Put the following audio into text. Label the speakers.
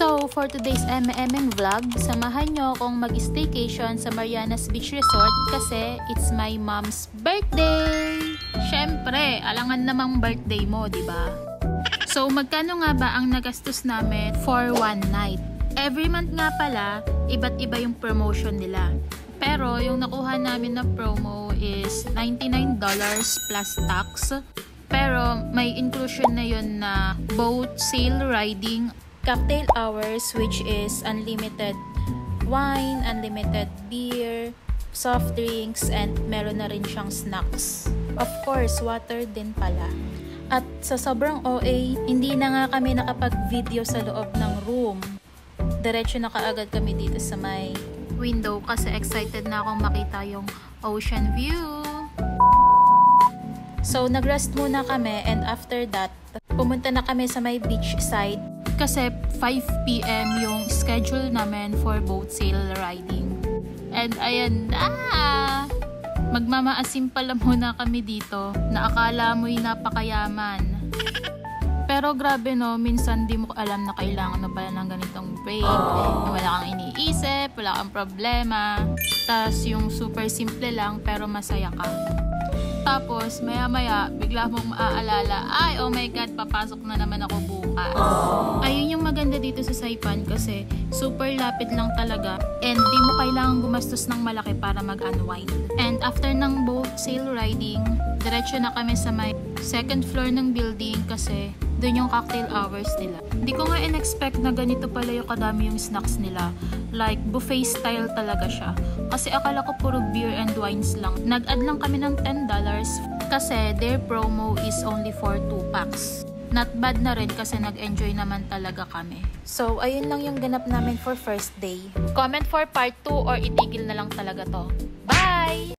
Speaker 1: So, for today's vlog, samahan nyo akong mag-staycation sa Marianas Beach Resort kasi it's my mom's birthday! Syempre, alangan namang birthday mo, di ba? So, magkano nga ba ang nagastos namin for one night? Every month nga pala, iba't iba yung promotion nila. Pero, yung nakuha namin na promo is $99 plus tax. Pero, may inclusion na yun na boat sail riding, cocktail hours which is unlimited wine, unlimited beer, soft drinks, and meron na rin siyang snacks. Of course, water din pala. At sa sobrang OA, hindi na nga kami nakapag-video sa loob ng room. Diretso na kaagad kami dito sa may window kasi excited na akong makita yung ocean view. So, nag-rest muna kami and after that, pumunta na kami sa may beach side kasi 5 PM yung schedule namin for boat sail riding. And ayan na! Magmamaasim pala muna kami dito na akala mo'y napakayaman. Pero grabe no, minsan di mo alam na kailangan mo pala ng ganitong break. Wala kang iniisip, wala kang problema. Tas yung super simple lang pero masaya ka. Tapos, maya-maya, bigla mong maaalala, ay, oh my God, papasok na naman ako bukas. Ayun yung maganda dito sa Saipan kasi super lapit lang talaga and di mo kailangan gumastos ng malaki para mag-unwind. And after ng boat sail riding, diretso na kami sa may second floor ng building kasi doon yung cocktail hours nila. Hindi ko nga in-expect na ganito pala yung kadami yung snacks nila. Like, buffet style talaga siya. Kasi akala ko puro beer and wines lang. Nag-add lang kami ng $10 kasi their promo is only for 2 packs. Not bad na rin kasi nag-enjoy naman talaga kami. So, ayun lang yung ganap namin for first day. Comment for part 2 or itigil na lang talaga to. Bye!